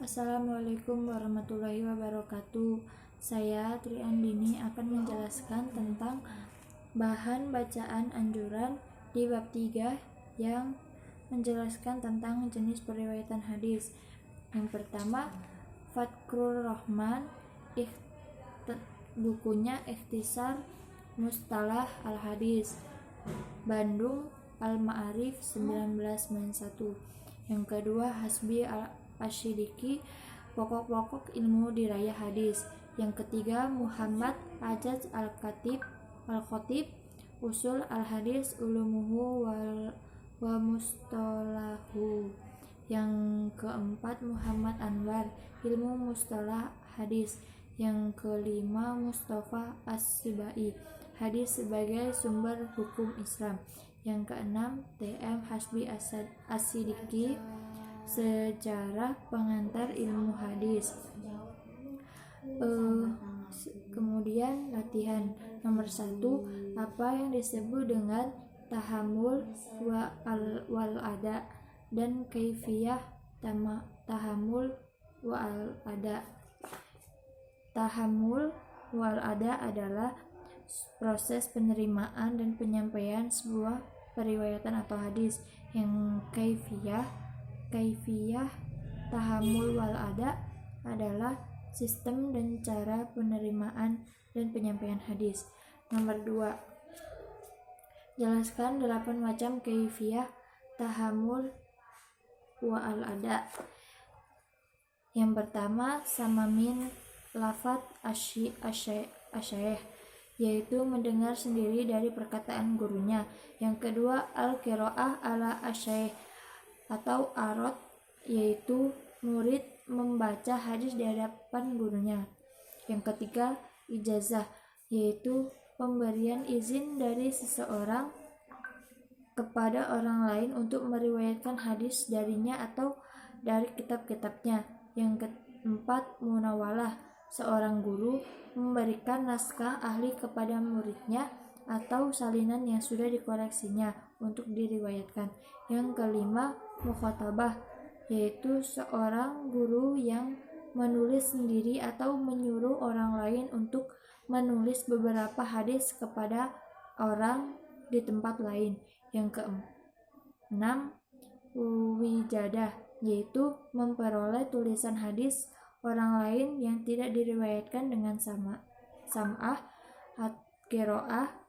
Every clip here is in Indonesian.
Assalamualaikum warahmatullahi wabarakatuh. Saya Triandini akan menjelaskan tentang bahan bacaan anjuran di bab 3 yang menjelaskan tentang jenis periwayatan hadis. Yang pertama, Fathur Rahman, bukunya Ikhtisar Mustalah Al-Hadis, Bandung Al-Ma'arif 1991. Yang kedua, Hasbi Al-Asyidiki, Pokok-pokok ilmu diraya hadis. Yang ketiga, Muhammad Ajaz Al-Khatib, Usul Al-Hadis, Ulumuhu wa Mustalahu. Yang keempat, Muhammad Anwar, Ilmu Mustalah Hadis. Yang kelima, Mustafa As-Sibai, Hadis sebagai sumber hukum Islam. Yang keenam, T.M. Hasbi As-Siddiqi, Sejarah Pengantar Ilmu Hadis. Kemudian latihan nomor 1, apa yang disebut dengan tahammul wal ada dan kaifiyah tahammul wal ada. Tahammul wal ada adalah proses penerimaan dan penyampaian sebuah periwayatan atau hadis. Yang kaifiyah tahammul wal ada adalah sistem dan cara penerimaan dan penyampaian hadis. Nomor 2, jelaskan 8 macam kaifiyah tahammul wal ada. Yang pertama, samamin lafaz asyaih, yaitu mendengar sendiri dari perkataan gurunya. Yang kedua, al-qiraah ala asyaih atau arot, yaitu murid membaca hadis di hadapan gurunya. Yang ketiga, ijazah, yaitu pemberian izin dari seseorang kepada orang lain untuk meriwayatkan hadis darinya atau dari kitab-kitabnya. Yang keempat, munawalah, seorang guru memberikan naskah ahli kepada muridnya atau salinan yang sudah dikoreksinya untuk diriwayatkan. Yang kelima, mukhatabah, yaitu seorang guru yang menulis sendiri atau menyuruh orang lain untuk menulis beberapa hadis kepada orang di tempat lain. Yang keenam, wijadah, yaitu memperoleh tulisan hadis orang lain yang tidak diriwayatkan dengan sam'ah, qiraah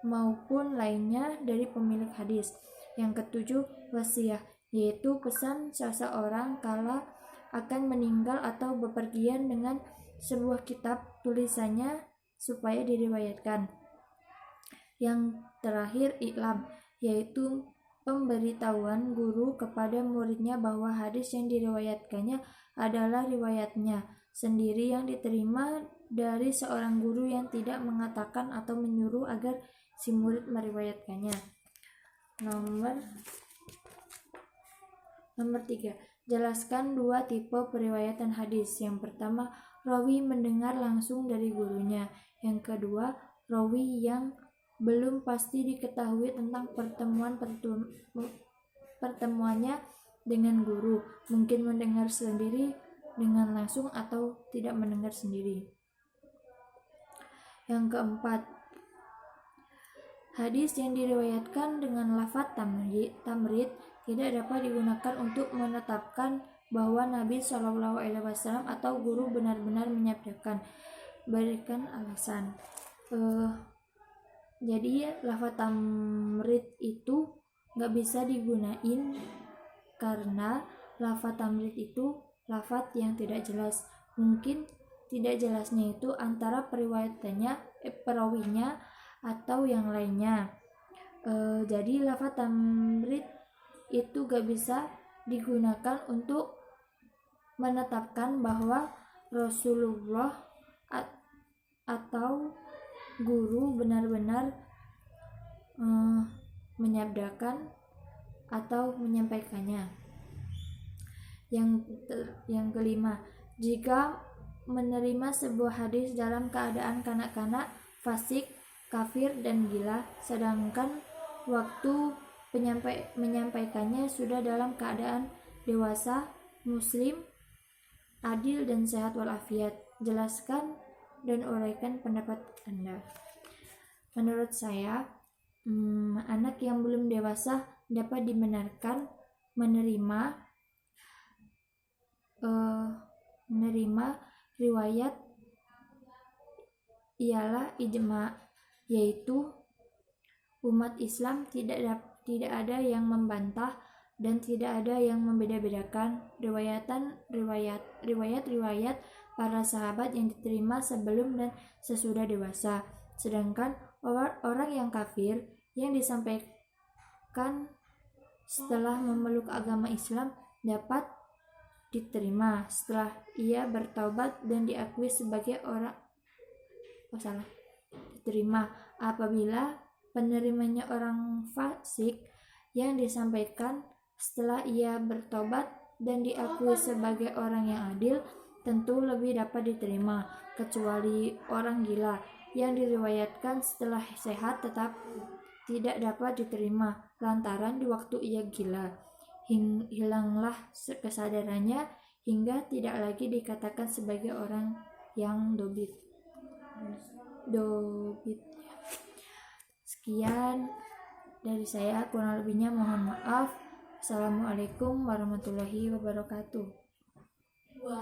maupun lainnya dari pemilik hadis. Yang ketujuh, wasiyah, yaitu pesan seseorang kala akan meninggal atau bepergian dengan sebuah kitab tulisannya supaya diriwayatkan. Yang terakhir, iklam, yaitu pemberitahuan guru kepada muridnya bahwa hadis yang diriwayatkannya adalah riwayatnya sendiri yang diterima dari seorang guru yang tidak mengatakan atau menyuruh agar si murid meriwayatkannya. Nomor 3, jelaskan 2 tipe periwayatan hadis. Yang pertama, rawi mendengar langsung dari gurunya. Yang kedua, rawi yang belum pasti diketahui tentang pertemuannya dengan guru, mungkin mendengar sendiri dengan langsung atau tidak mendengar sendiri. Yang keempat, hadis yang diriwayatkan dengan lafaz tamrid tidak dapat digunakan untuk menetapkan bahwa Nabi SAW atau guru benar-benar menyabdakan. Berikan alasan. Jadi lafaz tamrid itu nggak bisa digunain karena lafaz tamrid itu lafaz yang tidak jelas. Mungkin tidak jelasnya itu antara perawinya atau yang lainnya. Jadi lafaz tamrid itu gak bisa digunakan untuk menetapkan bahwa Rasulullah atau guru benar-benar menyabdakan atau menyampaikannya. Yang kelima, jika menerima sebuah hadis dalam keadaan kanak-kanak, fasik, kafir, dan gila, sedangkan waktu menyampaikannya sudah dalam keadaan dewasa, muslim, adil dan sehat walafiat. Jelaskan dan uraikan pendapat Anda. Menurut saya, anak yang belum dewasa dapat dibenarkan menerima riwayat ialah ijma, yaitu umat Islam tidak ada yang membantah dan tidak ada yang membeda-bedakan riwayat para sahabat yang diterima sebelum dan sesudah dewasa. Sedangkan orang yang kafir yang disampaikan setelah memeluk agama Islam dapat diterima setelah ia bertaubat dan diakui sebagai diterima apabila penerimanya orang fasik yang disampaikan setelah ia bertobat dan diakui sebagai orang yang adil tentu lebih dapat diterima, kecuali orang gila yang diriwayatkan setelah sehat tetap tidak dapat diterima lantaran di waktu ia gila hilanglah kesadarannya hingga tidak lagi dikatakan sebagai orang yang dobit. Sekian dari saya, kurang lebihnya mohon maaf. Assalamualaikum warahmatullahi wabarakatuh.